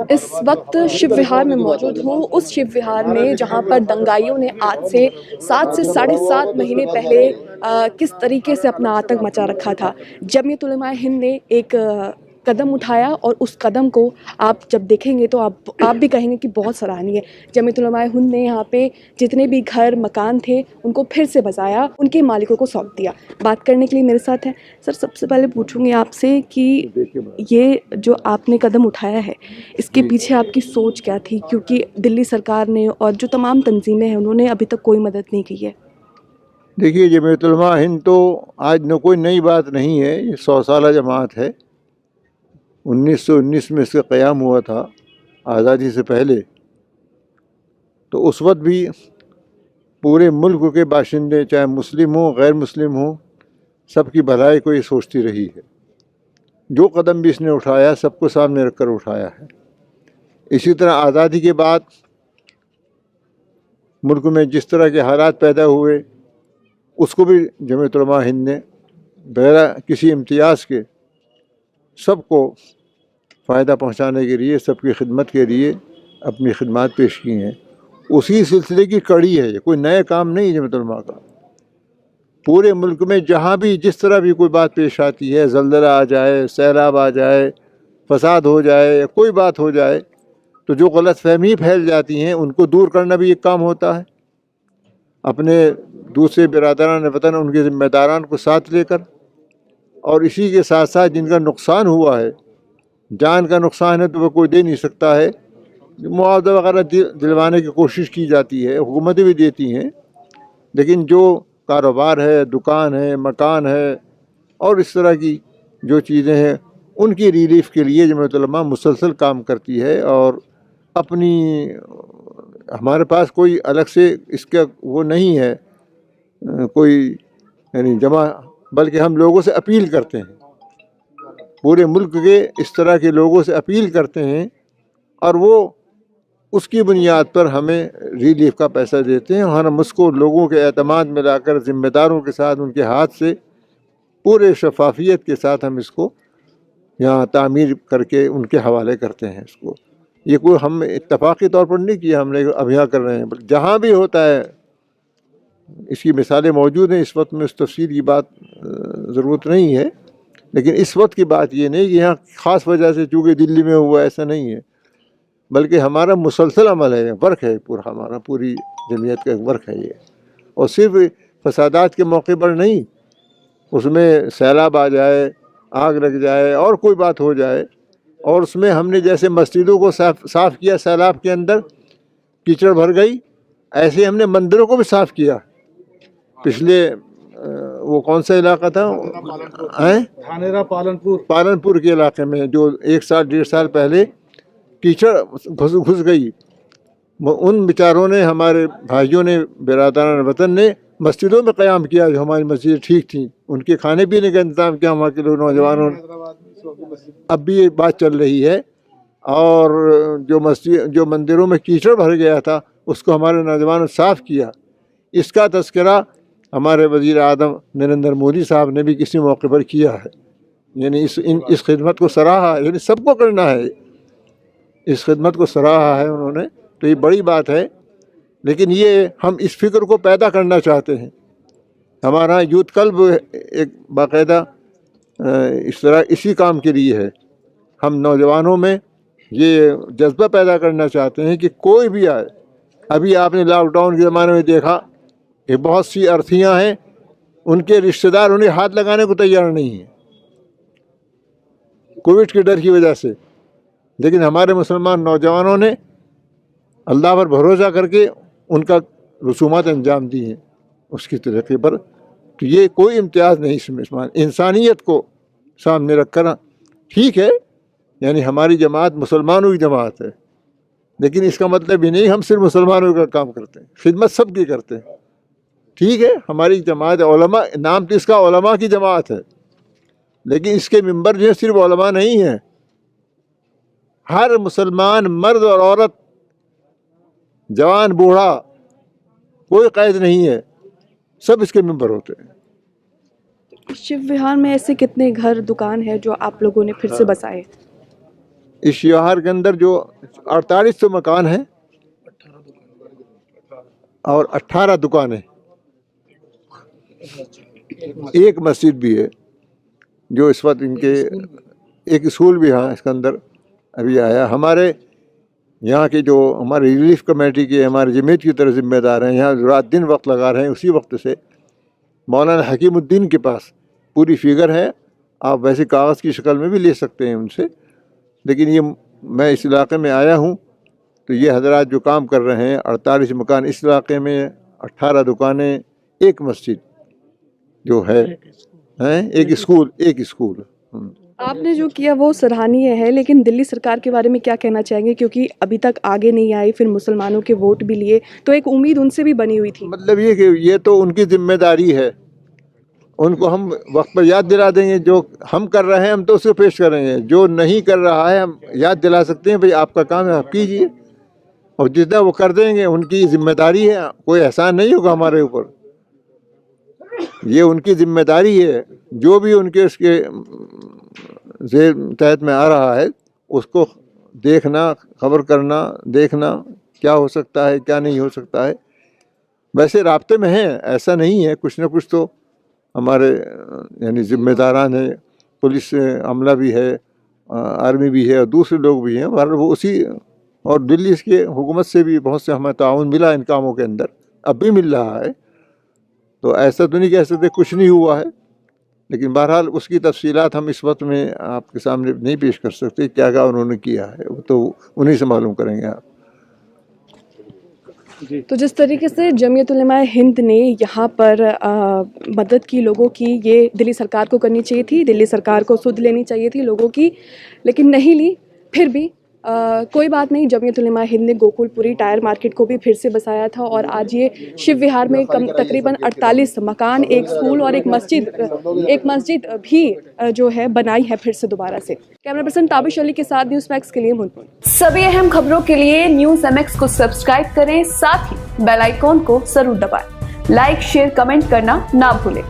इस वक्त शिव विहार में मौजूद हूँ, उस शिव विहार में जहाँ पर दंगाइयों ने आज से 7 से 7.5 महीने पहले किस तरीके से अपना आतंक मचा रखा था। जमीयत उलमा हिंद ने एक कदम उठाया और उस कदम को आप जब देखेंगे तो आप भी कहेंगे कि बहुत सराहनीय है। जमीयत उलमा हिंद ने यहाँ पे जितने भी घर मकान थे उनको फिर से बसाया, उनके मालिकों को सौंप दिया। बात करने के लिए मेरे साथ हैं सर। सबसे पहले पूछूंगी आपसे कि ये जो आपने कदम उठाया है इसके पीछे आपकी सोच क्या थी, क्योंकि दिल्ली सरकार ने और जो तमाम तंजीमें हैं उन्होंने अभी तक कोई मदद नहीं की है। देखिए, जमीयत उलमा हिंद तो आज न कोई नई बात नहीं है, ये 100 साला जमात है। 1919 में इसका क़याम हुआ था, आज़ादी से पहले। तो उस वक्त भी पूरे मुल्क के बाशिंदे, चाहे मुस्लिम हो गैर मुस्लिम हो, सबकी भलाई को ये सोचती रही है। जो कदम भी इसने उठाया सबको सामने रख कर उठाया है। इसी तरह आज़ादी के बाद मुल्क में जिस तरह के हालात पैदा हुए उसको भी जमीयत उलमा हिंद ने बगैर किसी इम्तियाज़ के सबको फ़ायदा पहुंचाने के लिए, सबकी खिदमत के लिए अपनी खिदमत पेश की हैं। उसी सिलसिले की कड़ी है, ये कोई नया काम नहीं जमीयत उलमा का। पूरे मुल्क में जहाँ भी जिस तरह भी कोई बात पेश आती है, ज़लज़ला आ जाए, सैलाब आ जाए, फसाद हो जाए या कोई बात हो जाए, तो जो गलत फहमी फैल जाती हैं उनको दूर करना भी एक काम होता है। अपने दूसरे बिरादरान वतन, उनके ज़िम्मेदारान को साथ लेकर, और इसी के साथ साथ जिनका नुकसान हुआ है, जान का नुकसान है तो वह कोई दे नहीं सकता है, मुआवजा वगैरह दिलवाने की कोशिश की जाती है, हुकूमतें भी देती हैं। लेकिन जो कारोबार है, दुकान है, मकान है और इस तरह की जो चीज़ें हैं, उनकी रिलीफ के लिए जमीयत उलमा मुसलसल काम करती है। और अपनी, हमारे पास कोई अलग से इसका वो नहीं है कोई यानी जमा, बल्कि हम लोगों से अपील करते हैं, पूरे मुल्क के इस तरह के लोगों से अपील करते हैं और वो उसकी बुनियाद पर हमें रिलीफ का पैसा देते हैं। और हम उसको लोगों के एतमाद में लाकर ज़िम्मेदारों के साथ उनके हाथ से पूरे शफाफियत के साथ हम इसको यहाँ तामीर करके उनके हवाले करते हैं। इसको ये कोई हम इत्तफाक़ी तौर पर नहीं किया, हमने अब यहाँ कर रहे हैं, बल्कि जहाँ भी होता है इसकी मिसालें मौजूद हैं। इस वक्त में उस तफसील की बात ज़रूरत नहीं है, लेकिन इस वक्त की बात ये नहीं कि यहाँ ख़ास वजह से चूँकि दिल्ली में हुआ, ऐसा नहीं है, बल्कि हमारा मुसलसल अमल है, वर्क है पूरा, हमारा पूरी जमीयत का एक वर्क है ये। और सिर्फ फसादात के मौके पर नहीं, उसमें सैलाब आ जाए, आग लग जाए और कोई बात हो जाए, और उसमें हमने जैसे मस्जिदों को साफ़ किया, सैलाब के अंदर कीचड़ भर गई, ऐसे हमने मंदिरों को भी साफ़ किया। पिछले वो कौन सा इलाका था, धानेरा पालनपुर के इलाके में, जो 1 साल 1.5 साल पहले कीचड़ घुस गई, उन बेचारों ने, हमारे भाइयों ने, बिरादरान वतन ने मस्जिदों में क़याम किया, जो हमारी मस्जिद ठीक थी, उनके खाने पीने का इंतज़ाम किया वहाँ के लोग, नौजवानों ने। अब भी ये बात चल रही है। और जो मंदिरों में कीचड़ भर गया था उसको हमारे नौजवानों ने साफ़ किया। इसका तज़किरा हमारे वज़ीर आज़म नरेंद्र मोदी साहब ने भी किसी मौके पर किया है, यानी इस खिदमत को सराहा है, यानी सबको करना है, इस खिदमत को सराहा है उन्होंने, तो ये बड़ी बात है। लेकिन ये हम इस फ़िक्र को पैदा करना चाहते हैं। हमारा यूथ क्लब एक बाकायदा इस तरह इसी काम के लिए है। हम नौजवानों में ये जज्बा पैदा करना चाहते हैं कि कोई भी आए। अभी आपने लॉकडाउन के ज़माने में देखा कि बहुत सी अर्थियां हैं, उनके रिश्तेदार उन्हें हाथ लगाने को तैयार नहीं हैं कोविड के डर की वजह से। लेकिन हमारे मुसलमान नौजवानों ने अल्लाह पर भरोसा करके उनका रसूमात अंजाम दी हैं उसकी तरीक़े पर। तो ये कोई इम्तियाज़ नहीं, इसमें इंसानियत को सामने रख कर, ठीक है, यानी हमारी जमात मुसलमानों की जमात है, लेकिन इसका मतलब ये नहीं हम सिर्फ मुसलमानों का काम करते हैं, खिदमत सब की करते हैं। ठीक है, हमारी जमात उलमा, नाम तो इसका उलमा की जमात है, लेकिन इसके मिंबर जो है सिर्फ उलमा नहीं है, हर मुसलमान मर्द और औरत, जवान बूढ़ा, कोई कैद नहीं है, सब इसके मिंबर होते हैं। शिव विहार में ऐसे कितने घर दुकान है जो आप लोगों ने फिर से बसाए? इस शिवहार के अंदर जो 4800 मकान हैं और 18 दुकानें, एक मस्जिद भी है जो इस वक्त इनके, एक स्कूल भी यहाँ इसके अंदर अभी आया। हमारे यहाँ के जो हमारे रिलीफ कमेटी के, हमारे जमीयत की तरफ जिम्मेदार हैं, यहाँ रात दिन वक्त लगा रहे हैं। उसी वक्त से मौलाना हकीमुद्दीन के पास पूरी फिगर है, आप वैसे कागज़ की शक्ल में भी ले सकते हैं उनसे। लेकिन ये मैं इस इलाके में आया हूँ तो ये हजरात जो काम कर रहे हैं, 48 मकान इस इलाके में, 18 दुकानें, एक मस्जिद जो है, एक स्कूल। आपने जो किया वो सराहनीय है, लेकिन दिल्ली सरकार के बारे में क्या कहना चाहेंगे? क्योंकि अभी तक आगे नहीं आई, फिर मुसलमानों के वोट भी लिए, तो एक उम्मीद उनसे भी बनी हुई थी। मतलब ये कि ये तो उनकी जिम्मेदारी है, उनको हम वक्त पर याद दिला देंगे। जो हम कर रहे हैं हम तो उसको पेश करेंगे, जो नहीं कर रहा है हम याद दिला सकते हैं, भाई आपका काम है, आप कीजिए, और जितना वो कर देंगे उनकी जिम्मेदारी है, कोई एहसान नहीं होगा हमारे ऊपर, ये उनकी जिम्मेदारी है। जो भी उनके उसके ज़ेर तहत में आ रहा है उसको देखना, खबर करना, देखना क्या हो सकता है क्या नहीं हो सकता है। वैसे राब्ते में हैं, ऐसा नहीं है, कुछ ना कुछ तो हमारे यानी जिम्मेदारान है, पुलिस अमला भी है, आर्मी भी है और दूसरे लोग भी हैं। वो उसी, और दिल्ली के हुकूमत से भी बहुत से हमें ताउन मिला इन कामों के अंदर, अब भी मिल रहा है। तो ऐसा तो नहीं कह सकते कुछ नहीं हुआ है, लेकिन बहरहाल उसकी तफसीलात हम इस वक्त में आपके सामने नहीं पेश कर सकते, क्या क्या उन्होंने किया है वो तो उन्हीं से मालूम करेंगे आप। तो जिस तरीके से जमीयत उलमा हिंद ने यहाँ पर मदद की लोगों की, ये दिल्ली सरकार को करनी चाहिए थी, दिल्ली सरकार को सुध लेनी चाहिए थी लोगों की, लेकिन नहीं ली। फिर भी कोई बात नहीं, जमीयत उलमा हिंद ने गोकुलपुरी टायर मार्केट को भी फिर से बसाया था, और आज ये शिव विहार में तकरीबन 48 मकान, एक स्कूल और एक मस्जिद भी जो है बनाई है फिर से दोबारा से। कैमरा पर्सन ताबिश अली के साथ न्यूज़ मैक्स के लिए मुल्क। सभी अहम खबरों के लिए न्यूज़ MX को सब्सक्राइब करें, साथ ही बेल आइकॉन को जरूर दबाएं। लाइक, शेयर, कमेंट करना ना भूलें।